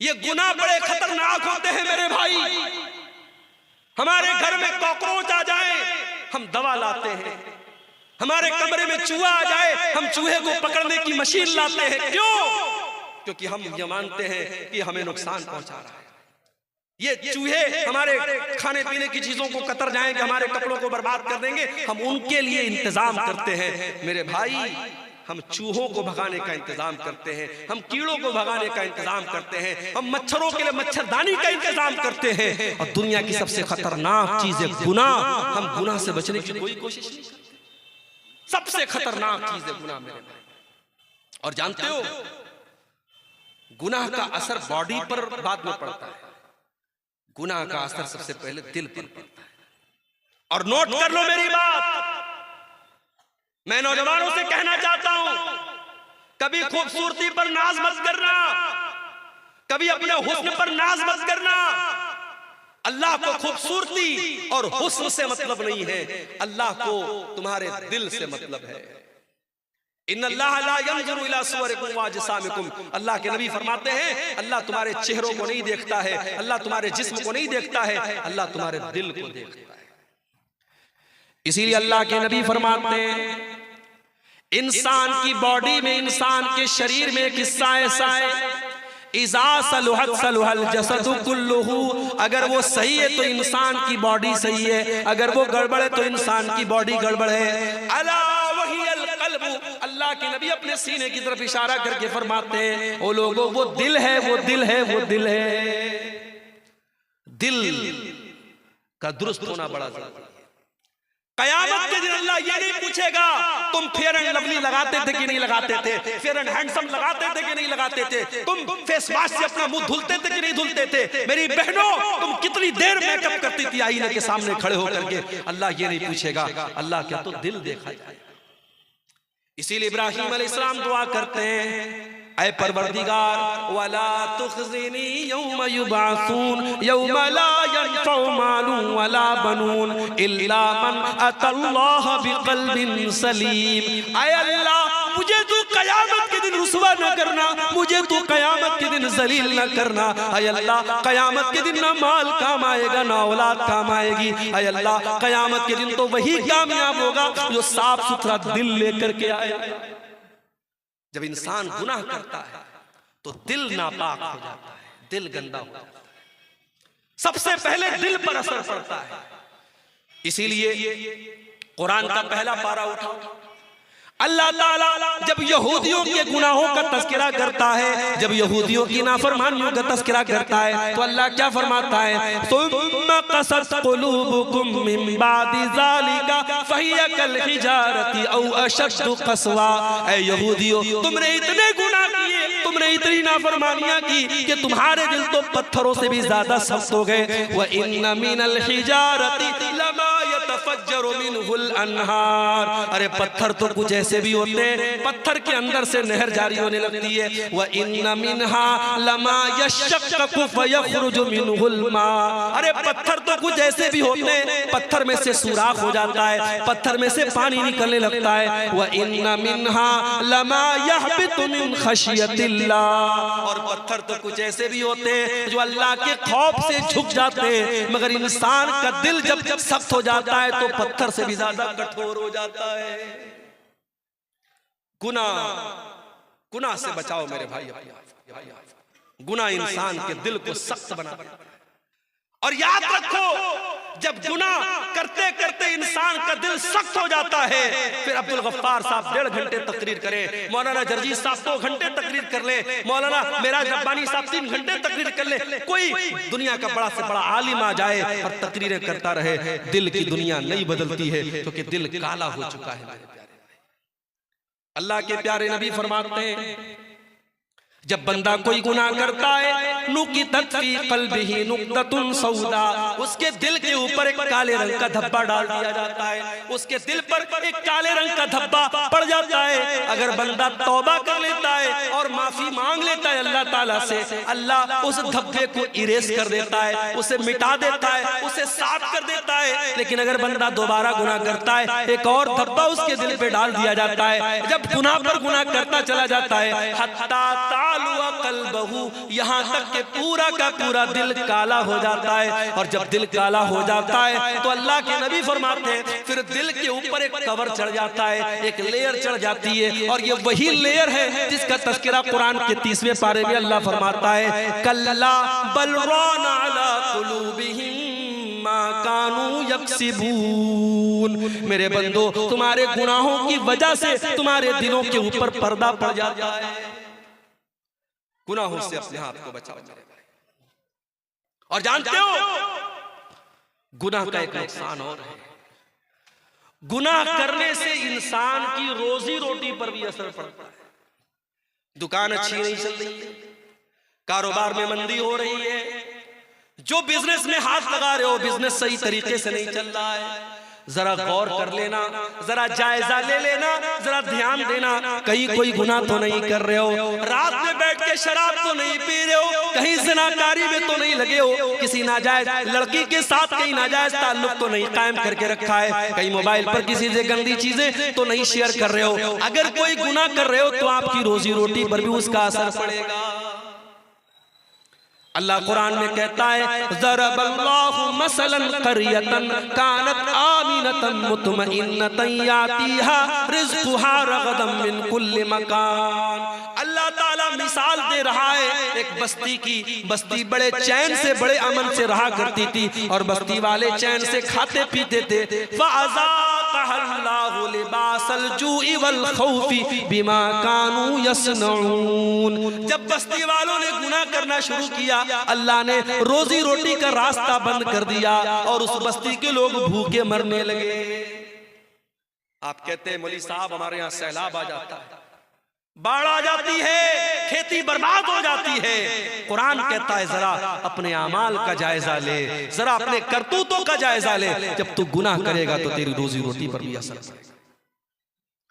ये गुनाह बड़े खतरनाक होते हैं मेरे भाई। हमारे घर में कॉकरोच आ जाए हम दवा लाते हैं, हमारे कमरे में चूहा आ जाए हम चूहे को पकड़ने की मशीन लाते हैं। क्यों? क्योंकि हम ये मानते हैं कि हमें नुकसान पहुंचा रहा है। ये चूहे हमारे खाने पीने की चीजों को कतर जाएंगे, हमारे कपड़ों को बर्बाद कर देंगे, हम उनके लिए इंतजाम करते हैं। मेरे भाई हम चूहों को भगाने का इंतजाम करते हैं, हम कीड़ों को भगाने का इंतजाम करते हैं, हम मच्छरों के लिए मच्छरदानी का इंतजाम करते हैं। और दुनिया की सबसे खतरनाक चीज है गुनाह। हम गुनाह से बचने की कोई कोशिश नहीं करते। सबसे खतरनाक चीज है गुनाह मेरे भाई। और जानते हो गुनाह का असर बॉडी पर बाद में पड़ता है, गुनाह का असर सबसे पहले दिल पर पड़ता है। और नोट कर लो मेरी बात, मैं नौजवानों से कहना चाहता हूं, कभी खूबसूरती पर नाज मत करना, कभी अपने हुस्न पर नाज मत करना। अल्लाह को खूबसूरती और हुस्न से मतलब नहीं है, अल्लाह को तुम्हारे दिल से मतलब है। इन्नल्लाह ला यंजुरु इला सुवरिकुम व अजसामिकुम। अल्लाह के नबी फरमाते हैं अल्लाह तुम्हारे चेहरों को नहीं देखता है, अल्लाह तुम्हारे जिस्म को नहीं देखता है, अल्लाह तुम्हारे दिल को देखता है। इसीलिए अल्लाह के नबी फरमाते हैं इंसान की बॉडी में, इंसान के शरीर में एक हिस्सा ऐसा है, इज़ा सलुहत सलुहल जसदु कुल्लुहु। अगर वो सही है तो इंसान की बॉडी सही है, अगर वो गड़बड़ है तो इंसान की बॉडी गड़बड़ है। अला वहियल क़ल्बु। अल्लाह के नबी अपने सीने की तरफ इशारा करके फरमाते हैं ओ लोगों वो दिल है, वो दिल है, वो दिल है। दिल का दुरुस्त होना बड़ा जरूरी है। कयामत के दिन अल्लाह ये नहीं पूछेगा तुम फेयर एंड लवली लगाते थे कि नहीं लगाते थे, फेयर एंड हैंडसम लगाते थे कि नहीं लगाते थे, तुम फेस वॉश से अपना मुंह धुलते थे कि नहीं धुलते थे, मेरी बहनों तुम कितनी देर मेकअप करती थी आईने के सामने खड़े होकर के। अल्लाह ये नहीं पूछेगा, अल्लाह क्या तो दिल देखा जाए। इसीलिए इब्राहीम अलैहिस्सलाम दुआ करते हैं ऐ परवरदिगार वला तुखज़िनी यौम युबासून यौम ला यनफ़उ मालुन वला बनून इल्ला मन अतल्लाह बिक़ल्बिन सलीम। ऐ अल्लाह मुझे तू कयामत के दिन रुसवा न करना, मुझे तू कयामत के दिन जलील न करना। ऐ अल्लाह कयामत के दिन ना माल काम आएगा ना औलाद काम आएगी। ऐ अल्लाह कयामत के दिन तो वही कामयाब होगा जो साफ सुथरा दिल लेकर के आएगा। जब इंसान गुनाह करता है तो दिल नापाक हो जाता है, दिल गंदा हो जाता है, सबसे पहले दिल पर असर पड़ता है। इसीलिए कुरान का पहला पारा उठा, अल्लाह ताला जब यहूदियों के गुनाहों का तज़किरा करता है, जब यहूदियों की नाफरमानियों का तज़किरा करता है तो अल्लाह क्या फरमाता है सुम्मा क़सत क़ुलूबुकुम मिन बादि ज़ालिका फ़हिय कल हिजारति औ अशद्दु क़स्वा। ऐ यहूदियों तुमने इतने गुनाह किए, तुमने इतनी नाफरमानियां की कि तुम्हारे दिल तो पत्थरों से भी ज्यादा सख्त हो गए। व इन्न मिनल हिजारति लमा यतफज्जरु मिनहुल अनहार। अरे पत्थर तो कुछ ऐसे भी होते हैं पत्थर के अंदर से नहर जारी होने लगती है। व इन्न मिनहा लमा यशक्ककु फयखरुजु मिनहुल मा। अरे पत्थर तो कुछ ऐसे भी होते हैं पत्थर में से सुराख हो जाता है, पत्थर में से पानी निकलने लगता है। व इन्न मिनहा लमा यहबितु मिन खशियतिल्लाह। और पत्थर तो कुछ ऐसे भी होते हैं जो अल्लाह के खौफ से झुक जाते हैं, मगर इंसान का दिल जब सख्त हो जाता है तो पत्थर से भी ज्यादा कठोर हो जाता है। गुनाह से बचाओ मेरे भाई, गुनाह इंसान के दिल को सख्त बना देता है। और याद रखो जब गुनाह करते करते इंसान का दिल सख्त हो जाता है, फिर अब्दुल गफ्फार साहब 1.5 घंटे तकरीर करें, मौलाना जर्जी साहब 2 घंटे तकरीर कर ले, मौलाना मेराज रब्बानी साहब 3 घंटे तकरीर कर ले, कोई दुनिया का बड़ा से बड़ा आलिम आ जाए और तकरीरें करता रहे, दिल की दुनिया नहीं बदलती है क्योंकि दिल काला हो चुका है। अल्लाह के प्यारे नबी फरमाते हैं जब बंदा कोई गुनाह करता है नुकितत फी क़ल्बिही नुक्ततुन सौदा, उसके दिल के ऊपर एक काले रंग का धब्बा डाल दिया जाता है, उसके दिल पर एक काले रंग का धब्बा पड़ जाता है। अगर बंदा तौबा कर लेता है और माफी मांग लेता है अल्लाह ताला से, अल्लाह उस धब्बे को इरेज कर देता है, उसे मिटा देता है, उसे साफ कर देता है। लेकिन अगर बंदा दोबारा गुनाह करता है एक और धब्बा उसके दिल पे डाल दिया जाता है। जब गुनाह पर गुनाह करता चला जाता है हत्ता क़ल्बहू, यहाँ तक कि पूरा का पूरा दिल काला हो जाता है। और जब दिल काला हो जाता है तो अल्लाह के नबी फरमाते हैं फिर दिल के ऊपर एक कवर चढ़ जाता है, एक लेयर चढ़ जाती है। और ये वही लेयर है जिसका तज़किरा कुरान के 30वें पारे में अल्लाह फरमाता है कल्ला बल राना अला कुलूबिहिम मा कानू यक्सिबून। मेरे बंदो, तुम्हारे गुनाहों की वजह से तुम्हारे दिलों के ऊपर पर्दा पड़ जाता है। गुनाहों से अपने हाथ को बचाओ मेरे भाई। और जानते हो गुनाह का एक नुकसान और है, गुनाह करने से इंसान की रोजी रोटी पर भी असर पड़ता है। दुकान अच्छी नहीं चल रही है, कारोबार में मंदी हो रही है, जो बिजनेस में हाथ लगा रहे हो बिजनेस सही तरीके से नहीं चल रहा है, जरा गौर कर लेना, जरा जायजा ले लेना, जरा ध्यान देना कहीं कोई गुनाह तो नहीं कर रहे हो, रात में बैठ के शराब तो नहीं पी रहे हो, कहीं ज़िनाकारी में तो नहीं लगे हो, किसी नाजायज लड़की के साथ कहीं नाजायज ताल्लुक तो नहीं कायम करके रखा है, कहीं मोबाइल पर किसी से गंदी चीजें तो नहीं शेयर कर रहे हो। अगर कोई गुनाह कर रहे हो तो आपकी रोजी रोटी पर भी उसका असर पड़ेगा। अल्लाह कुरान में कहता है ज़रबल्लाहु मसलन क़रियतन कानत आमिनतन मुतमइन्नतन यातीहा रिज़्क़ुहा रग़दन मिन कुल्लि मकान। अल्लाह ताला मिसाल दे रहा है एक बस्ती की। बस्ती बड़े चैन से बड़े अमन से रहा करती थी और बस्ती वाले चैन से खाते पीते थे। फ़अज़ाक़हल्लाहु लिबासल जूइ वल खौफ़ि बिमा कानू यसनऊन। जब बस्ती वालों ने गुनाह करना शुरू किया अल्लाह ने रोजी रोटी का रास्ता बंद कर दिया और उस बस्ती के लोग भूखे मरने लगे। आप कहते हैं मौलवी साहब हमारे यहाँ सैलाब आ जाता है, बाढ़ आ जाती है, खेती बर्बाद हो जाती है। कुरान कहता है जरा अपने अमाल का जायजा ले, जरा अपने करतूतों का जायजा ले। जब तू गुनाह करेगा तो तेरी रोजी रोटी पर भी असर पड़ेगा।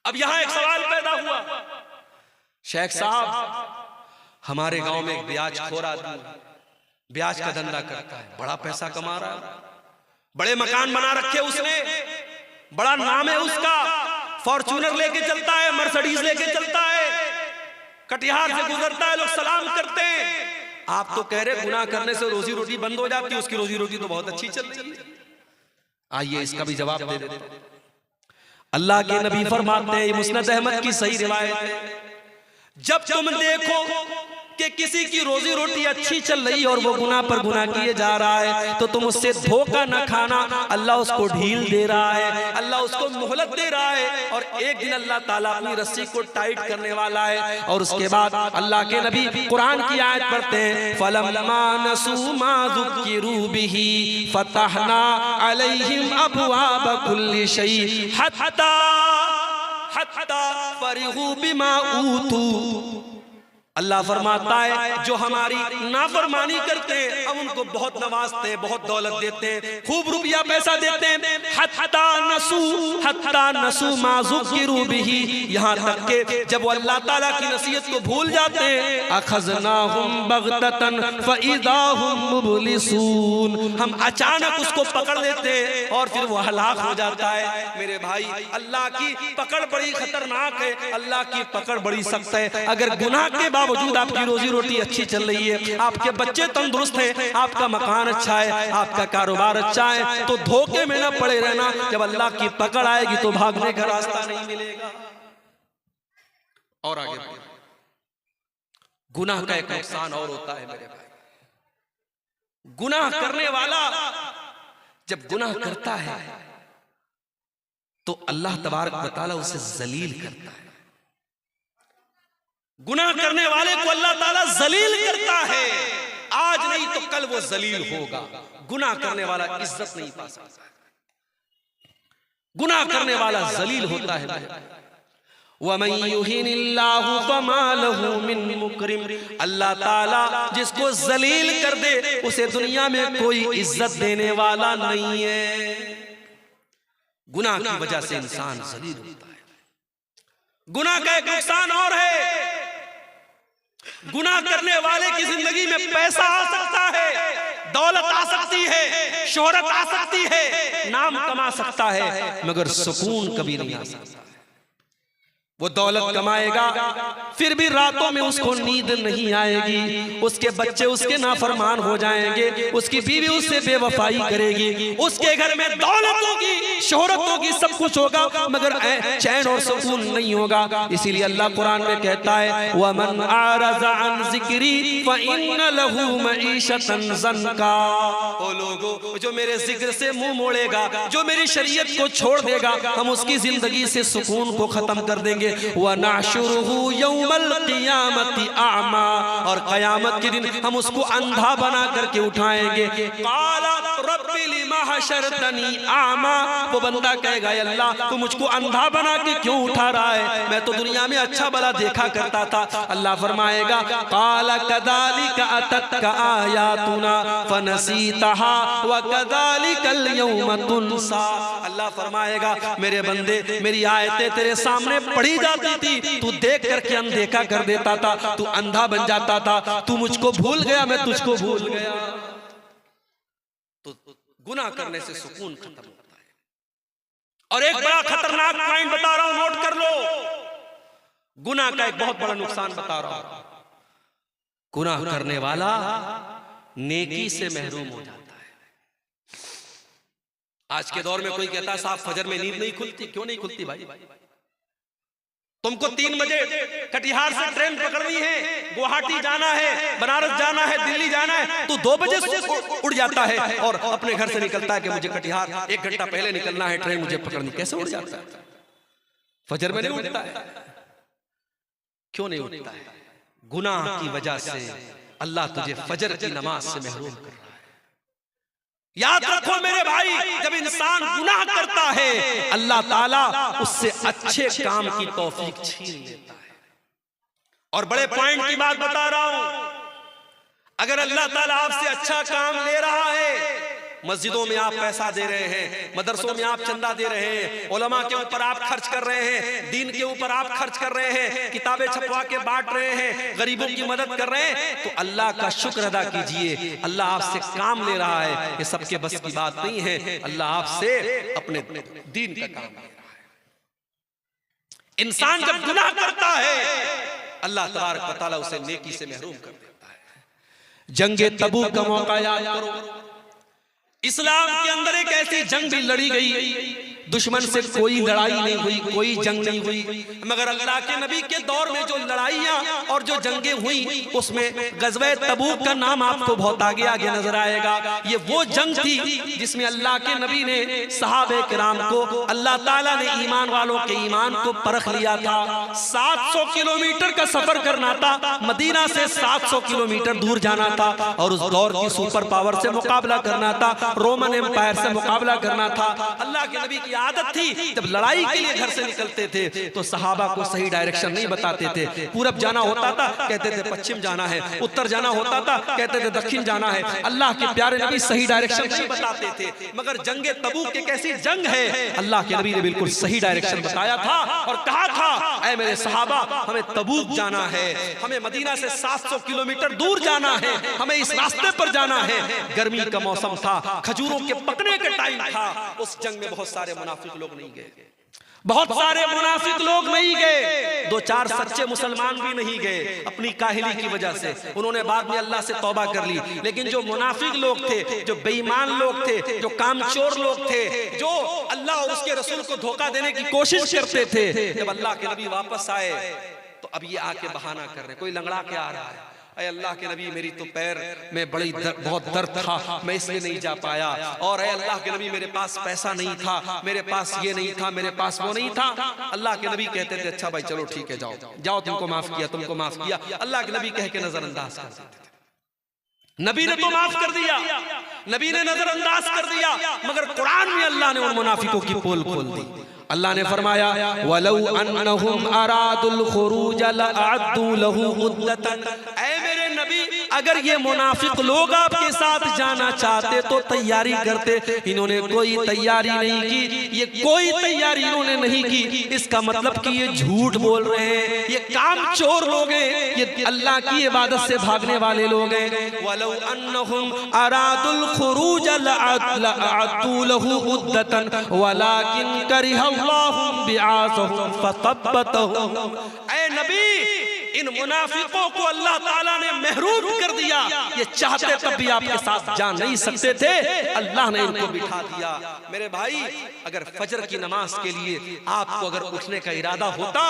अब यहाँ एक सवाल पैदा हुआ, शेख साहब हमारे गांव में एक ब्याज खोर आदमी ब्याज का धंधा करता है, बड़ा पैसा कमा रहा है, बड़े मकान बना रखे उसने, बड़ा नाम है उसका, फॉर्च्यूनर लेके चलता है, मर्सिडीज लेके चलता है, कटिहार से गुजरता है लोग सलाम करते हैं। आप तो कह रहे गुनाह करने से रोजी रोटी बंद हो जाती है, उसकी रोजी रोटी तो बहुत अच्छी चल रही है। आइए इसका भी जवाब दे देते हैं। अल्लाह के नबी फरमाते हैं, मुस्नद अहमद की सही रिवायत है, जब तुम देखो कि किसी की रोजी रोटी अच्छी चल रही और वो गुनाह पर गुनाह किए जा रहा है तो तुम उससे धोखा न खाना। अल्लाह उसको ढील दे रहा है, अल्लाह उसको मोहलत दे रहा है और एक दिन अल्लाह ताला अपनी रस्सी को टाइट करने वाला है। और उसके बाद अल्लाह के नबी कुरान की आयत पढ़ते हैं फलम्मा नसू मा ज़ुक्किरू बिही फतहना अलैहिम अबवाब कुल्लि शै हत्ता फरिहू बिमा ऊतू। अल्लाह फरमाता है जो हमारी नाफरमानी करते हैं हम उनको बहुत नवाजते हैं, बहुत दौलत देते हैं, खूब रुपया पैसा देते हैं। हत्ता नसू मा ज़ुक्किरू बिही, यहाँ तक के जब वो अल्लाह ताला की नसीहत को भूल जाते हैं अखज़नाहुम बग़ततन फ़इज़ा हुम मुब्लिसून, हम अचानक उसको पकड़ लेते हैं और फिर वो हलाक हो जाता है। मेरे भाई अल्लाह की पकड़ बड़ी खतरनाक है, अल्लाह की पकड़ बड़ी सख्त है। अगर गुनाह के बावजूद आपकी रोजी रोटी अच्छी चल रही है, आपके बच्चे तंदुरुस्त हैं, आपका मकान अच्छा है, आपका कारोबार अच्छा है, तो धोखे में ना पड़े रहना। जब अल्लाह की पकड़ आएगी तो भागने का रास्ता नहीं मिलेगा। और आगे गुनाह का एक नुकसान और होता है मेरे भाई, गुनाह करने वाला जब गुनाह करता है तो अल्लाह तबारक व तआला उसे जलील करता है। गुनाह करने वाले को अल्लाह ताला जलील करता है, आज नहीं तो कल वो जलील होगा। गुनाह करने वाला इज्जत नहीं पा सकता, गुनाह करने वाला जलील होता है। वमन युहिनिल्लाहु फमा लहू मिन मुकरिम, अल्लाह ताला जिसको जलील कर दे उसे दुनिया में कोई इज्जत देने वाला नहीं है। गुनाह की वजह से इंसान जलील होता है। गुनाह का एक नुकसान और है, गुनाह करने वाले की जिंदगी में पैसा आ सकता है, दौलत आ सकती है, शोहरत आ सकती है, नाम कमा सकता है, मगर सुकून कभी नहीं आ सकता। वो दौलत कमाएगा फिर भी रातों में उसको नींद नहीं आएगी, उसके बच्चे उसके नाफरमान हो जाएंगे, उसकी बीवी उससे बेवफाई करेगी, उसके घर में दौलत होगी, शोहरत होगी, सब कुछ होगा, मगर चैन और सुकून नहीं होगा। इसीलिए अल्लाह कुरान में कहता है वमन आरज़ा अन ज़िक्री फ़इन्न लहू मईशतन ज़न्का। ओ लोगों, जो मेरे जिक्र से मुंह मोड़ेगा, जो मेरी शरीयत को छोड़ देगा, हम उसकी जिंदगी से सुकून को खत्म कर देंगे। व नहशुरुहु यौमल क़ियामति अअमा, और क़यामत के दिन हम उसको अंधा बना करके उठाएंगे। क़ाला रब्बि लिमा हशरतनी अअमा, वो बंदा कहेगा अल्लाह तू मुझको अंधा बना के क्यों उठा रहा है, मैं तो दुनिया में अच्छा भला देखा करता था। अल्लाह फरमाएगा क़ाला कज़ालिका अततका आयातुना फनसीतहा व कज़ालिकल यौम तुनसा। अल्लाह फरमाएगा मेरे बंदे, मेरी आयतें तेरे सामने पढ़ी जाती थी, तू देख करके अनदेखा कर देता था, तू अंधा बन जाता था, तू मुझको भूल गया, मैं तुझको भूल गया। तो गुनाह करने से सुकून खत्म होता है। और एक बड़ा खतरनाक पॉइंट बता रहा हूं, नोट कर लो। गुनाह का एक बहुत बड़ा नुकसान बता रहा हूं। गुनाह करने वाला नेकी से महरूम हो जाता है। आज के दौर में कोई कहता है साहब फजर में नींद नहीं खुलती, क्यों नहीं खुलती भाई? तुमको 3 बजे कटिहार से ट्रेन पकड़नी है, गुवाहाटी जाना है, बनारस जाना है, दिल्ली जाना है, तो 2 बजे उड़ जाता है और अपने घर से निकलता है कि मुझे कटिहार 1 घंटा पहले निकलना है, ट्रेन मुझे पकड़नी। कैसे उड़ जाता है? फजर में नहीं उठता है। क्यों नहीं उठता है? गुनाह की वजह से अल्लाह तुझे फजर की नमाज से महरूम कर रहा है। याद रखो मेरे भाई, जब इंसान गुनाह करता है अल्लाह ताला उससे अच्छे काम की तौफीक छीन लेता है। और बड़े पॉइंट की बात बता रहा हूं, अगर अल्लाह ताला आपसे अच्छा काम ले रहा है, मस्जिदों में आप पैसा दे रहे हैं, मदरसों में आप चंदा दे रहे हैं, उलमा के ऊपर आप खर्च कर रहे हैं, दीन के ऊपर आप खर्च कर रहे हैं, किताबें छपवा के बांट रहे हैं, गरीबों की मदद कर रहे हैं, तो अल्लाह का शुक्र अदा कीजिए। अल्लाह आपसे काम ले रहा है, ये सबके बस की बात नहीं है। अल्लाह आपसे अपने दीन का काम ले रहा है। इंसान जब गुनाह करता है अल्लाह तबारक व तआला उसे नेकी से महरूम कर देता है। जंगे तबूक का मौका याद करो। इस्लाम के अंदर एक ऐसी जंग भी लड़ी गई, दुश्मन से कोई लड़ाई नहीं हुई, कोई जंग नहीं हुई, मगर अल्लाह के नबी के दौर में जो लड़ाइयां और जो जंगें हुई उसमें गज़वे तबूक का नाम आपको बहुत आगे आगे नजर आएगा। ये वो जंग थी जिसमें अल्लाह के नबी ने सहाबे किराम को, अल्लाह ताला ने ईमान वालों के ईमान को परख लिया था। 700 किलोमीटर का सफर करना था, मदीना से 700 किलोमीटर दूर जाना था, और उस दौर की सुपर पावर से मुकाबला करना था, रोमन एम्पायर से मुकाबला करना था। अल्लाह के नबी की आदत थी जब लड़ाई के लिए घर से निकलते थे तो सहाबा को सही डायरेक्शन नहीं बताते थे। पूरब जाना होता था कहते थे पश्चिम जाना है, उत्तर जाना होता था कहते थे दक्षिण जाना है। अल्लाह के प्यारे नबी सही डायरेक्शन नहीं बताते थे, मगर जंगे तबूक एक ऐसी जंग है अल्लाह के नबी ने बिल्कुल सही डायरेक्शन बताया था और कहा था ऐ मेरे सहाबा, हमें तबूक जाना है, हमें मदीना से 700 किलोमीटर दूर जाना है, हमें इस रास्ते पर जाना है। गर्मी का मौसम था, खजूरों के पकने का टाइम था। उस जंग में बहुत सारे मुनाफिक लोग नहीं गए, बहुत सारे मुनाफिक लोग नहीं गए, 2-4 सच्चे मुसलमान भी नहीं गए अपनी काहिली की वजह से। उन्होंने बाद में अल्लाह से तौबा कर ली। लेकिन जो मुनाफिक लोग थे, जो बेईमान लोग थे, जो कामचोर लोग थे, जो अल्लाह और उसके रसूल को धोखा देने की कोशिश करते थे, जब अल्लाह के नबी वापस आए तो अब ये आके बहाना कर रहे, कोई लंगड़ा के आ रहा है, अरे अल्लाह के नबी मेरी तो पैर में बहुत दर्द था, मैं इसलिए नहीं जा पाया, और अरे अल्लाह के नबी मेरे पास पैसा नहीं था, मेरे पास ये नहीं था, मेरे पास वो नहीं था। अल्लाह के नबी कहते थे अच्छा भाई चलो ठीक है जाओ जाओ, तुमको माफ किया, तुमको माफ किया। अल्लाह के नबी कह के नजरअंदाज कर देते थे। नबी ने तो माफ कर दिया, नबी ने नजरअंदाज कर दिया, मगर कुरान में अल्लाह ने उन मुनाफिकों की पोल खोल दी। अल्लाह ने फरमाया वलौ अन्नहुम अरादुल खुरूज लअद्दू लहू उद्दतन, ऐ मेरे नबी अगर ये मुनाफिक लोग आपके साथ जाना चाहते तो तैयारी करते, इन्होंने कोई तैयारी नहीं की, ये कोई तैयारी इन्होंने नहीं की। इसका मतलब कि ये झूठ बोल रहे हैं, ये कामचोर लोग हैं, ये अल्लाह की इबादत से भागने वाले लोग हैं। वलौ अन्नहुम अरादुल खुरूज लअतू लहु उद्दतन वलाकिन करिहल्लाहु बिआसहुम फतब्बतहुम। ऐ नबी, इन मुनाफिकों को अल्लाह ताला ने महरूम कर दिया, ये चाहते तब भी आपके साथ जा नहीं सकते थे, अल्लाह ने इनको बिठा दिया। मेरे भाई, अगर फजर की नमाज के लिए आपको अगर उठने का इरादा होता,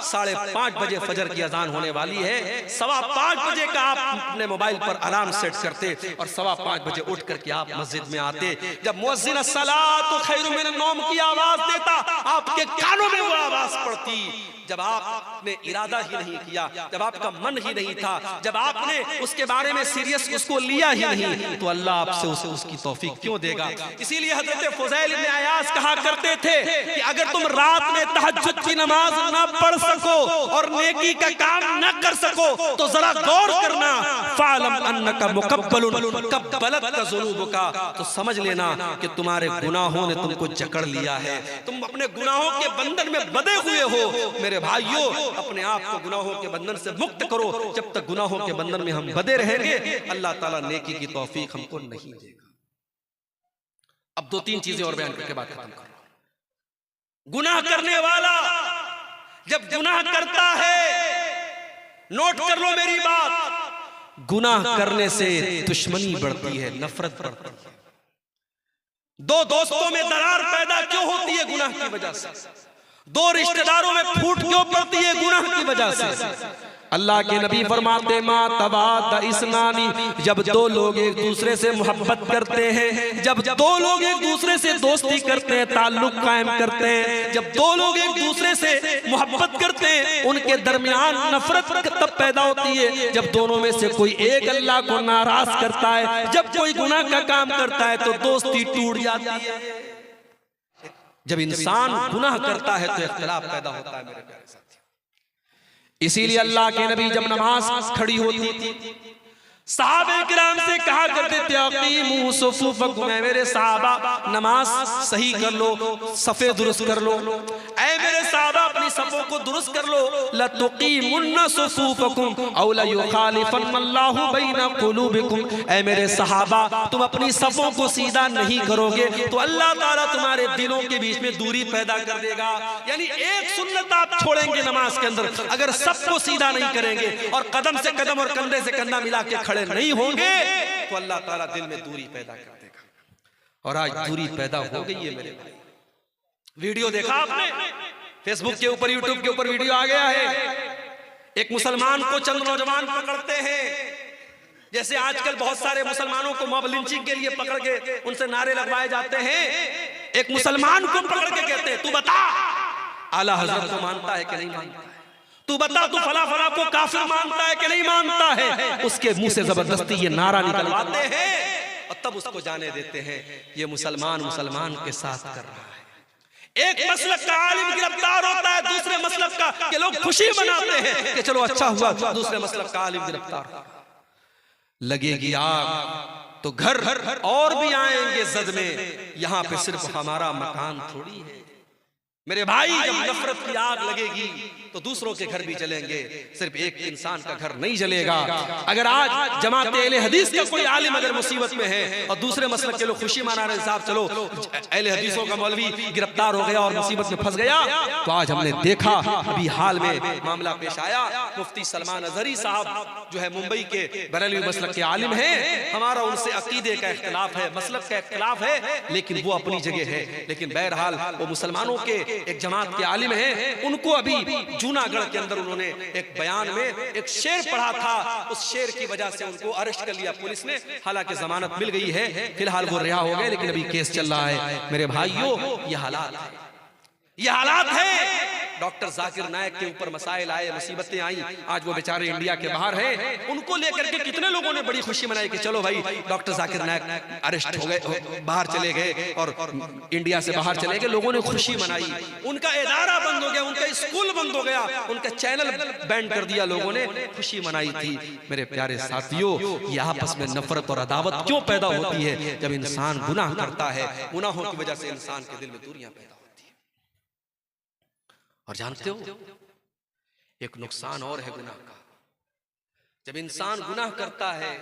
5:30 बजे फजर की अजान होने वाली है, 5:15 बजे का आप अपने मोबाइल पर अलार्म सेट करते और 5:15 बजे उठ करके आप मस्जिद में आते। जब मुअज्जिन अस्सलातु खैरुम मिनन नौम की आवाज देता, आपके कानों में वो आवाज पड़ती। जब आपने इरादा ही नहीं किया, जब आपका मन ही नहीं था, जब आपने उसके बारे में सीरियस उसको लिया ही नहीं, तो अल्लाह आपसे उसे उसकी तौफीक क्यों देगा। इसीलिए हजरत फुज़ैल इब्न अयाज़ कहा करते थे कि अगर तुम रात में तहज्जुद की नमाज ना पढ़ सको और नेकी का काम ना कर सको तो जरा गौर करना, फ़अलम अन्नका मुक़ब्बलुन क़ब्बलत ज़ुनूबुका, तो समझ लेना कि तुम्हारे गुनाहों ने तुमको जकड़ लिया है, तुम अपने गुनाहों के बंधन में बंधे हुए हो। मेरे भाइयों, अपने आप को गुनाहों के बंधन से मुक्त करो। जब तक गुनाहों के बंधन में हम बंधे रहेंगे, अल्लाह ताला नेकी की तौफीक हमको नहीं देगा। अब 2-3 चीजें और बयान करके बात खत्म करो। गुनाह करने वाला जब गुनाह करता है, नोट कर लो मेरी बात, गुनाह करने से दुश्मनी बढ़ती है, नफरत बढ़ती है। 2 दोस्तों में दरार पैदा क्यों होती है? गुनाह की वजह से। 2 रिश्तेदारों में फूट क्यों पड़ती है? गुनाह की वजह से। अल्लाह के नबी फरमाते मा तवाद इस्नानी, जब 2 लोग एक दूसरे से मोहब्बत करते हैं, जब 2 लोग एक दूसरे से दोस्ती करते हैं, ताल्लुक कायम करते हैं, जब 2 लोग एक दूसरे से मोहब्बत करते हैं, उनके दरमियान नफरत तब पैदा होती है जब दोनों में से कोई एक अल्लाह को नाराज करता है। जब कोई गुनाह का काम करता है तो दोस्ती टूट जाती है। जब इंसान गुनाह करता है तो इख्तिलाफ पैदा होता है मेरे प्यारे साथियों। इसीलिए अल्लाह के नबी जब नमाज खड़ी होती थी, सहाबे किराम से कहा करते थे अक़ीमू सुफ़ूफ़कुम, मेरे सहाबा नमाज सही कर लो, सफ़े दुरुस्त कर लो। ऐ मेरे सहाबा अपनी सफ़ों को दुरुस्त कर लो। लतुक़ीमुन्ना सुफ़ूफ़कुम औ लयुख़ालिफ़न्नल्लाहु बैना क़ुलूबिकुम, ऐ मेरे सहाबा तुम अपनी सफ़ों को सीधा नहीं करोगे तो अल्लाह ताला तुम्हारे दिलों के बीच में दूरी पैदा कर देगा। यानी एक सुन्नत आप छोड़ेंगे नमाज के अंदर, अगर सबको सीधा नहीं करेंगे और कदम से कदम और कंधे से कंधा मिला के नहीं होंगे तो अल्लाह ताला दिल में दूरी पैदा कर देगा। और आज दूरी पैदा हो गई है मेरे भाई। वीडियो देखा आपने, फेसबुक के ऊपर, यूट्यूब के ऊपर वीडियो आ गया है। एक मुसलमान को चंद नौजवान पकड़ते हैं, जैसे आजकल बहुत सारे मुसलमानों को मॉब लिंचिंग के लिए पकड़ के उनसे नारे लगवाए जाते हैं। एक मुसलमान को पकड़ के कहते हैं तू बता आला हजरत को मानता है कि नहीं मानता है, तू बता तू फला फला को काफिर मानता है कि नहीं मानता है। उसके मुंह से जबरदस्ती ये नारा निकलवाते हैं और तब उसको जाने देते हैं ये मुसलमान मुसलमान के साथ कर रहा है। एक मसलक का आलिम गिरफ्तार होता है, दूसरे मसलक का के लोग खुशी मनाते हैं कि चलो अच्छा हुआ, दूसरे मसलक का आलिम गिरफ्तार। लगेगी आग तो घर और भी आएंगे जद में, यहाँ पे सिर्फ हमारा मकान थोड़ी है। मेरे भाई, जब नफरत की आग लगेगी तो दूसरों के घर भी जलेंगे, सिर्फ एक इंसान का घर नहीं जलेगा। अगर आज जमात अहले हदीस का कोई आलिम अगर मुसीबत में है और दूसरे मसलक के लोग खुशी मना रहे साहब चलो अहले हदीसों का मौलवी गिरफ्तार हो गया और मुसीबत में फंस गया, तो आज हमने देखा अभी हाल में मामला पेश आया। मुफ्ती सलमान अजहरी साहब जो है मुंबई के बरेलवी मसलक के आलिम हैं, हमारा उनसे अकीदे का इख्तिलाफ है, मसलक का इख्तिलाफ है, लेकिन वो अपनी जगह है। लेकिन बहरहाल वो मुसलमानों के एक जमात के आलिम हैं। उनको अभी जूनागढ़ के अंदर उन्होंने एक बयान में एक शेर पढ़ा था, उस शेर की वजह से उनको अरेस्ट कर लिया पुलिस ने। हालांकि जमानत मिल गई है, फिलहाल वो रिहा हो गए, लेकिन अभी केस चल रहा है। मेरे भाइयों, ये हालात है, ये हालात है। डॉक्टर जाकिर नायक के ऊपर मसाइल आए, मुसीबतें आई, आज वो बेचारे इंडिया के बाहर हैं, उनको लेकर के कितने लोगों ने बड़ी खुशी मनाई कि चलो भाई डॉक्टर जाकिर नायक अरेस्ट हो गए, बाहर चले गए और इंडिया से बाहर चले गए, लोगों ने खुशी मनाई। उनका इदारा बंद हो गया, उनका स्कूल बंद हो गया, उनका चैनल बैन कर दिया, लोगों ने खुशी मनाई थी। मेरे प्यारे साथियों, ये आपस में नफरत और अदावत क्यों पैदा होती है? जब इंसान गुनाह करता है, गुनाहों की वजह से इंसान के दिल में दूरियां पैदा होती है। और जानते हो एक नुकसान और है गुनाह का, जब इंसान गुनाह करता है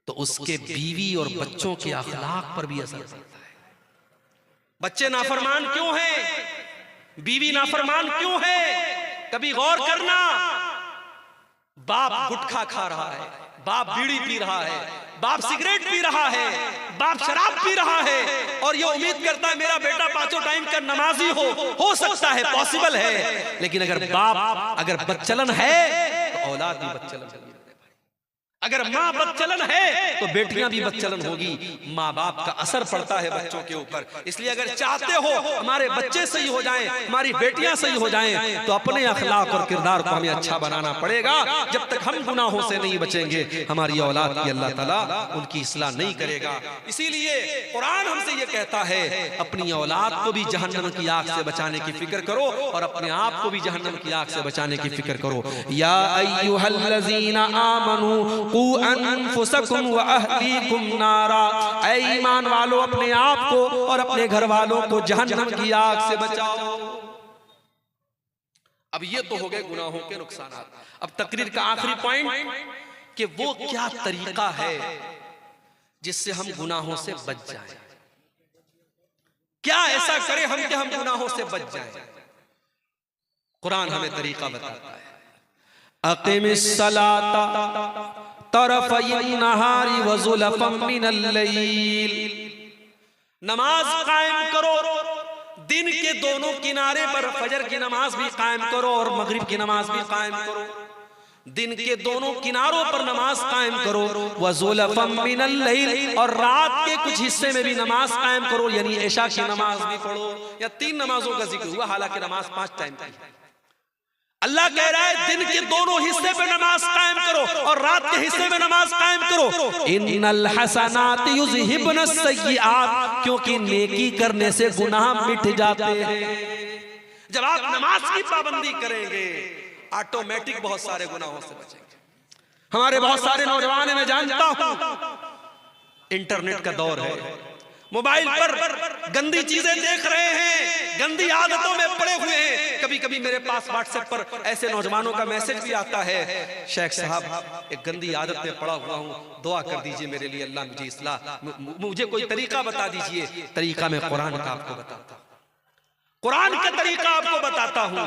तो उसके बीवी और बच्चों के अखलाक पर भी असर पड़ता है। बच्चे नाफरमान क्यों हैं? बीवी नाफरमान क्यों है? कभी गौर करना, बाप गुटखा खा रहा है, बाप बीड़ी पी रहा है, बाप सिगरेट पी रहा है, बाप शराब पी रहा है, और ये उम्मीद करता है मेरा बेटा पांचों टाइम का नमाजी हो सकता है, पॉसिबल है। लेकिन अगर बाप अगर बदचलन है तो औलाद भी बदचलन होगी। अगर माँ बदचलन है तो बेटियां भी बदचलन होगी। माँ बाप का असर पड़ता है बच्चों के ऊपर। इसलिए अगर चाहते हो हमारे बच्चे सही हो जाएं, हमारी बेटियां सही हो जाएं, तो अपने अखलाक और किरदार को हमें अच्छा बनाना पड़ेगा। जब तक हम गुनाहों से नहीं बचेंगे, हमारी औलाद की अल्लाह ताला उनकी इस्लाह नहीं करेगा। इसीलिए कुरान हमसे ये कहता है, अपनी औलाद को भी जहन्नम की आग से बचाने की फिक्र करो और अपने आप को भी जहन्नम की आग से बचाने की फिक्र करो। या अय्युहल्लज़ीना आमनू कू अनफुसकुम व अहलीकुम नारा, ऐ ईमान वालों अपने आप को और अपने घर वालों को जहन्नम की आग से बचाओ। अब ये तो हो गए गुनाहों के नुकसान। अब तकरीर का आखिरी पॉइंट कि वो क्या तरीका है जिससे हम गुनाहों से बच जाएं। क्या ऐसा करें हम कि हम गुनाहों से बच जाएं? कुरान हमें तरीका बताता है। अक़िमिस सलाता तरफ़य नहारी व ज़ुलफ़म मिनल लैल, नमाज कायम करो दिन के दोनों किनारे पर। फजर की नमाज भी कायम करो और मगरिब की नमाज भी कायम करो। दिन के दोनों किनारों पर नमाज कायम करो। व ज़ुलफ़म मिनल लैल, और रात के कुछ हिस्से में भी नमाज कायम करो, यानी इशा की नमाज भी पढ़ो। या 3 नमाजों का जिक्र हुआ, हालांकि नमाज 5 टाइम की है। अल्लाह कह रहा है दिन के दोनों हिस्से पे नमाज कायम करो और रात के हिस्से में नमाज कायम करो। इन्नल हसनाति युज़हिबुनस सय्यिआत, क्योंकि नेकी करने से गुनाह मिट जाते हैं। जब आप नमाज की पाबंदी करेंगे, ऑटोमेटिक बहुत सारे गुनाहों से बचेंगे। हमारे बहुत सारे नौजवान, मैं जानता हूं, इंटरनेट का दौर है, मोबाइल पर गंदी चीजें देख रहे हैं, गंदी आदतों में पड़े हुए हैं। कभी कभी मेरे पास व्हाट्सएप पर ऐसे नौजवानों का मैसेज भी आता है, शेख साहब एक गंदी आदत में पड़ा हुआ हूँ, दुआ कर दीजिए मेरे लिए, अल्लाह मुझे इस्लाह, मुझे कोई तरीका बता दीजिए। तरीका मैं कुरान का आपको बताता हूँ, कुरान का तरीका आपको बताता हूँ।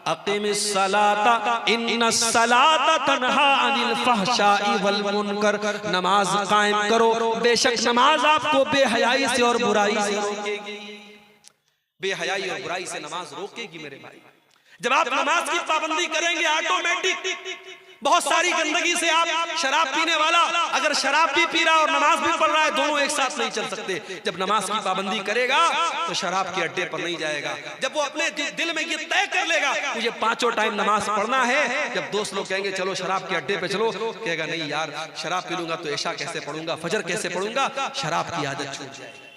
अक़िमिस सलाता इन्नस सलाता तन्हा अनिल फ़हशाई वल मुनकर, नमाज कायम करो, बेशक नमाज आपको बेहयाई से और बुराई से रोकेगी। बेहयाई और बुराई से नमाज रोकेगी मेरे भाई। जब आप नमाज की पाबंदी करेंगे, ऑटोमेटिक बहुत सारी गंदगी से, आप शराब पीने वाला अगर शराब भी पी रहा है और नमाज भी पढ़ रहा है, दोनों एक साथ नहीं चल सकते। जब नमाज की पाबंदी करेगा तो शराब के अड्डे पर नहीं जाएगा। जब वो अपने दिल में ये तय कर लेगा मुझे 5 टाइम नमाज पढ़ना है, जब दोस्त लोग कहेंगे चलो शराब के अड्डे पे चलो, कहेगा नहीं यार, शराब पी लूंगा तो ऐशा कैसे पढ़ूंगा, फजर कैसे पढ़ूंगा, शराब की आदत छूट जाएगी।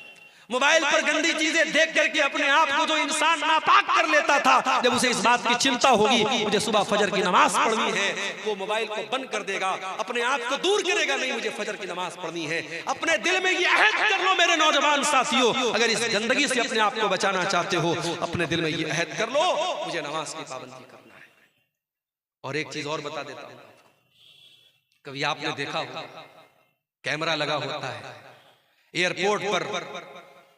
मोबाइल पर गंदी चीजें देख करके अपने आप को जो इंसान नापाक कर लेता था, जब उसे इस बात की चिंता होगी मुझे सुबह फजर की नमाज पढ़नी है, वो मोबाइल को बंद कर देगा, अपने आप को दूर करेगा, नहीं मुझे फजर की नमाज पढ़नी है। अपने दिल में ये अहद कर लो मेरे नौजवान साथियों, अगर इस गंदगी से अपने आप को बचाना चाहते हो, अपने दिल में ये अहद कर लो मुझे नमाज की पाबंदी करना है। और एक चीज और बता देता हूं, कभी आपने देखा होगा कैमरा लगा होता है एयरपोर्ट पर,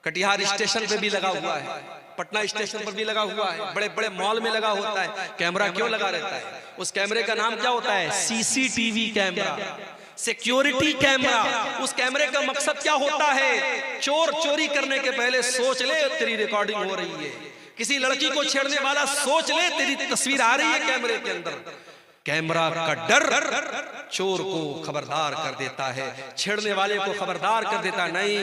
कटिहार स्टेशन पे भी लगा हुआ है, पटना स्टेशन पर भी लगा हुआ है, बड़े बड़े मॉल में लगा होता है। कैमरा क्यों लगा रहता है? उस कैमरे का नाम क्या होता है? CCTV camera, security camera. उस कैमरे का मकसद क्या होता है? चोर चोरी करने के पहले सोच ले तेरी रिकॉर्डिंग हो रही है, किसी लड़की को छेड़ने वाला सोच ले तेरी तस्वीर आ रही है कैमरे के अंदर। कैमरा का डर चोर को खबरदार कर देता है, छेड़ने वाले को खबरदार कर देता है, नहीं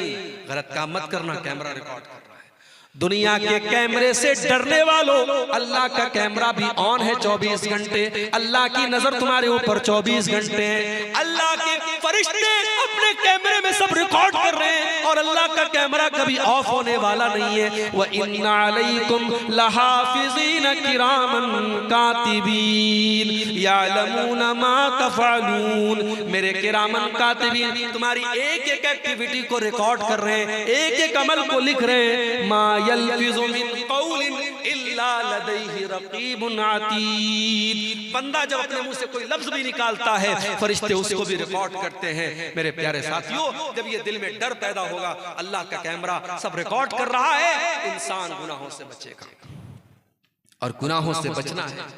गलत काम मत करना, कैमरा रिकॉर्ड कर रहा है। दुनिया के कैमरे से डरने वालों, अल्लाह का कैमरा भी ऑन है 24 घंटे। अल्लाह की नजर तुम्हारे ऊपर 24 घंटे है। अल्लाह के फरिश्ते अपने कैमरे में सब रिकॉर्ड कर रहे हैं और अल्लाह का कैमरा कभी ऑफ होने वाला नहीं है। व इन्ना अलैकुम लहाफिज़ीन किरामन कातिबीन यअलमूना मा तफ़अलून। मेरे किरामन कातिबीन तुम्हारी एक एक एक्टिविटी को रिकॉर्ड कर रहे हैं, एक एक अमल को लिख रहे हैं। मा यल्फिज़ु मिन क़ौलिन इल्ला लदैहि रक़ीबुन अतीद। बंदा जब अपने मुंह से कोई लफ्ज भी निकालता है, फरिश्ते उसको भी रिकॉर्ड करते हैं। मेरे प्यारे साथियों, जब ये दिल में डर पैदा होगा, अल्लाह का कैमरा सब रिकॉर्ड कर रहा है, इंसान गुनाहों से बचेगा। और गुनाहों से बचना है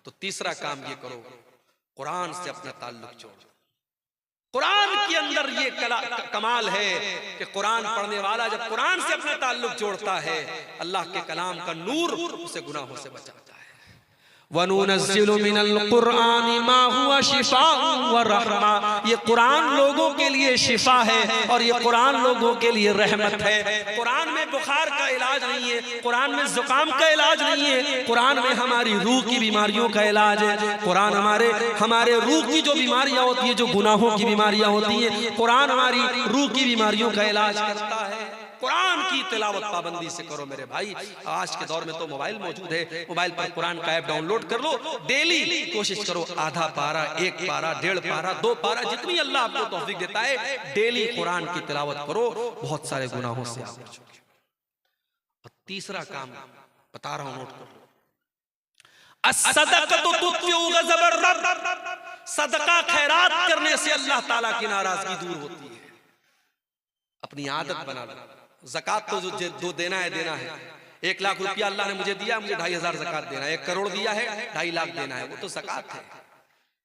तो तीसरा काम ये करो, कुरान से अपना ताल्लुक जोड़ो। कुरान के अंदर ये कमाल है कि कुरान पढ़ने वाला जब कुरान से अपना ताल्लुक जोड़ता है, अल्लाह के कलाम का नूर उसे गुनाहों से बचाता है। वनुनज़्ज़िलु मिनल कुरआनि मा हुवा शिफ़ाउन व रहमा। ये कुरान लोगों के लिए शिफा है और ये कुरान लोगों के लिए रहमत है। कुरान में बुखार का इलाज नहीं है, कुरान में जुकाम का इलाज नहीं है, कुरान में हमारी रूह की बीमारियों का इलाज है। कुरान हमारे रूह की जो बीमारियां होती है, जो गुनाहों की बीमारियां होती हैं, कुरान हमारी रूह की बीमारियों का इलाज करता है। कुरान की तिलावत पाबंदी से करो मेरे भाई। आज के दौर में तो मोबाइल मौजूद है, मोबाइल पर कुरान का ऐप डाउनलोड कर लो। डेली कोशिश करो आधा पारा, 1 पारा, 1.5 पारा, 2 पारा, जितनी अल्लाह आपको तौफीक देता है, डेली कुरान की तिलावत करो, बहुत सारे गुनाहों से आप बचोगे। और तीसरा काम बता रहा हूं, नोट कर लो। अस्सदक़तु तुत्फ़िउ ग़ज़बर रब्ब। सदका खैरात करने से अल्लाह ताला की नाराजगी दूर होती है। अपनी आदत बना लो। ज़कात तो जो देना है देना है। 1 लाख रुपया अल्लाह ने मुझे दिया, मुझे 2,500 ज़कात देना है। 1 करोड़ दिया है, 2.5 लाख देना है, वो तो ज़कात है।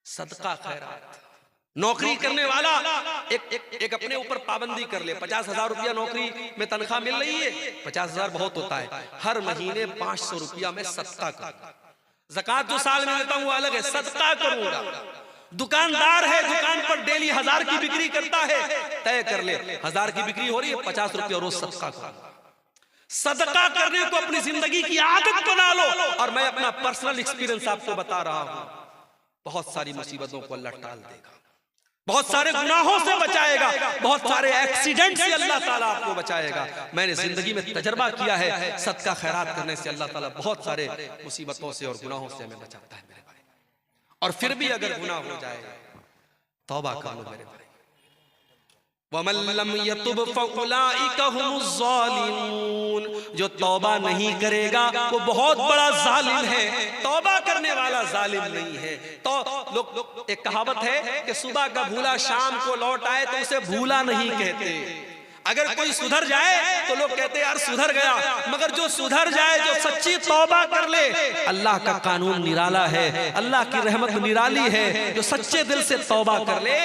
सदका खैरात। नौकरी करने वाला एक अपने ऊपर पाबंदी कर ले। 50,000 रुपया नौकरी में तनख्वाह मिल रही है, 50,000 बहुत होता है, हर महीने 500 रुपया में सदका कर। ज़कात जो साल में देता हूं वो अलग है, सदका करूंगा। दुकानदार है, दुकान पर डेली 1000 की बिक्री करता है, तय कर ले 1000 की बिक्री हो रही है, 50 रुपया रोज सदका करो। सदका करने को अपनी जिंदगी की आदत बना लो। और मैं अपना पर्सनल एक्सपीरियंस आपको बता रहा हूं, बहुत सारी मुसीबतों को अल्लाह टाल देगा, बहुत सारे गुनाहों से बचाएगा, बहुत सारे एक्सीडेंट से अल्लाह ताला आपको बचाएगा। मैंने जिंदगी में तजर्बा किया है, सदका खैरात करने से अल्लाह ताला बहुत सारे मुसीबतों से और गुनाहों से हमें बचाता है मेरे भाई। और फिर भी अगर गुनाह हो जाए, तौबा कर लो मेरे भाई। वमन लम यतुब फउलाइका हुमुज़ ज़ालिमून। जो तौबा नहीं करेगा वो बहुत बड़ा जालिम है, तौबा करने वाला जालिम नहीं है। तो लोग, एक कहावत है कि सुबह का भूला शाम को लौट आए तो उसे भूला नहीं कहते। अगर कोई सुधर जाए तो लोग कहते हैं यार सुधर गया, मगर जो सुधर जाए, जो सच्ची तौबा कर ले, अल्लाह का कानून निराला है, अल्लाह की रहमत निराली है। जो सच्चे दिल से तौबा कर ले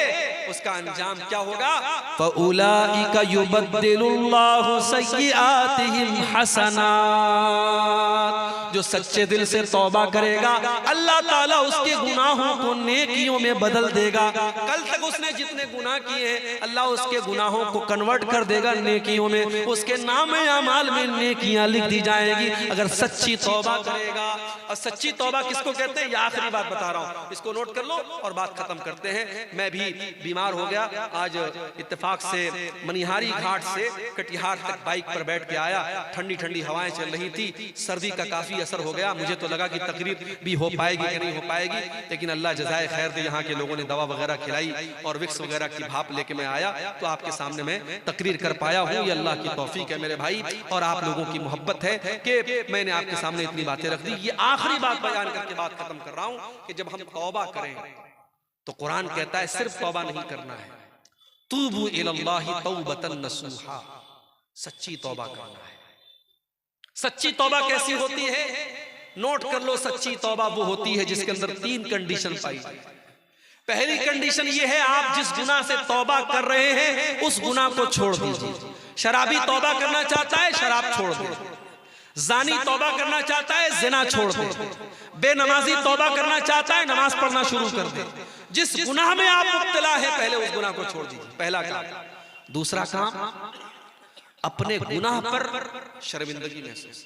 उसका अंजाम क्या होगा? फउलाइका युबद्दिलुल्लाहु सय्यिआतिहिम हसनात। जो सच्चे दिल से तौबा करेगा, अल्लाह ताला उसके गुनाहों को नेकियों में बदल देगा। कल तक उसने जितने गुनाह किए हैं, अल्लाह उसके गुनाहों को कन्वर्ट कर देगा नेकियों में, उसके नामे अमाल में नेकियां लिख दी जाएगी अगर सच्ची तौबा करेगा। और सच्ची तौबा किसको कहते हैं? ये आखिरी बात बता रहा हूं, इसको नोट कर लो और बात खत्म करते हैं। मैं भी बीमार हो गया, आज इत्तेफाक से मनिहारी घाट से कटिहार तक बाइक पर बैठ के आया। ठंडी ठंडी हवाएं चल रही थी, सर्दी का काफी असर हो गया। मुझे तो लगा कि तकरीर भी हो पाएगी कि नहीं हो पाएगी, लेकिन अल्लाह जज़ाए खैर दे, यहाँ के लोगों ने दवा वगैरह खिलाई और विक्स वगैरह की भाप लेके मैं आया तो आपके सामने मैं तकरीर कर पाया हूँ। ये अल्लाह की तौफीक है मेरे भाई, और आप लोगों की मोहब्बत है कि मैंने आपके सामने इतनी बातें रख दी। ये आखिरी बात बयान करके बात खत्म कर रहा हूँ कि जब हम तौबा करें तो कुरान कहता है सिर्फ तौबा नहीं करना है, तूबू इलल्लाहि तौबतन नसूहा। सच्ची तौबा करना है। सच्ची तौबा कैसी होती है? नोट कर लो, सच्ची तौबा वो होती है जिसके अंदर 3 कंडीशन पाई जाए। पहली कंडीशन ये है, आप जिस गुनाह से तौबा कर रहे हैं उस गुनाह को छोड़ दीजिए। शराबी तौबा करना चाहता है, शराब छोड़ दे। जानी तौबा करना चाहता है, जिना छोड़ दे। बेनमाजी तौबा करना चाहता है, नमाज पढ़ना शुरू कर दे। जिस गुनाह में आप मुब्तला है, पहले उस गुनाह को छोड़ दीजिए, पहला काम। दूसरा काम, अपने गुनाह पर शर्मिंदगी महसूस,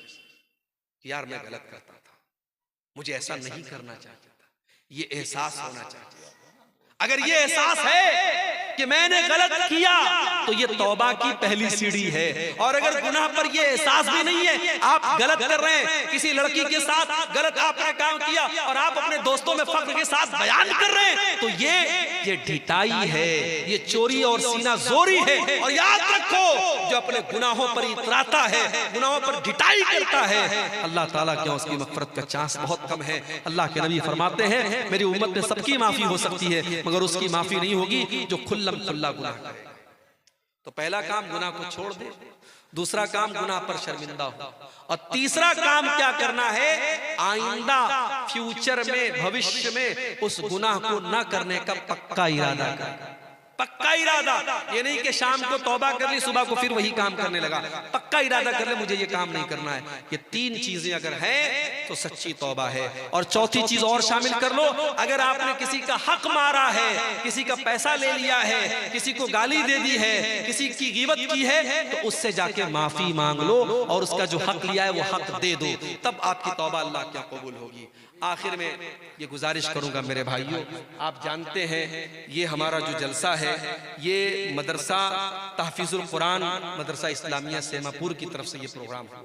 यार मैं गलत करता था, मुझे ऐसा नहीं करना चाहिए था, ये एहसास होना चाहिए। अगर ये एहसास है कि मैंने गलत किया तो ये तौबा की पहली सीढ़ी है। और अगर गुनाह पर ये एहसास भी नहीं है, आप गलत कर रहे हैं, किसी लड़की के साथ गलत आपने काम किया और आप अपने दोस्तों में फख्र के साथ बयान कर रहे हैं, तो ये ढिठाई है, ये चोरी और सीना जोरी है। और याद रखो, जो अपने गुनाहों पर इतराता है, गुनाहों पर ढिठाई करता है, अल्लाह ताला के उसकी मग़फ़िरत का चांस बहुत कम है। अल्लाह के नबी फरमाते हैं, मेरी उम्मत में सबकी माफी हो सकती है मगर उसकी माफी नहीं होगी जो खुल्लम खुल्ला गुनाह करे। तो पहला काम गुनाह को छोड़ दे, दूसरा काम गुनाह पर शर्मिंदा हो, और तीसरा काम क्या करना है, आइंदा फ्यूचर में, भविष्य में उस गुनाह को ना करने का पक्का इरादा कर। पक्का इरादा, ये नहीं कि शाम को तौबा कर ली, सुबह को फिर वही काम करने लगा। पक्का इरादा कर ले, मुझे ये काम नहीं करना है। ये तीन चीजें अगर हैं तो सच्ची तौबा है। और चौथी चीज और शामिल कर लो, अगर आपने किसी का हक मारा है, किसी का पैसा ले लिया है, किसी को गाली दे दी है, किसी की गिबत की है, तो उससे जाके माफी मांग लो और उसका जो हक लिया है वो हक दे दो, तब आपकी तौबा अल्लाह क्या कबूल होगी। आखिर में ये गुजारिश करूंगा मेरे भाइयों, आप जानते हैं ये हमारा जो जलसा है ये मदरसा तहफीजुल कुरान मदरसा इस्लामिया सेमापुर की तरफ से ये प्रोग्राम हुआ है।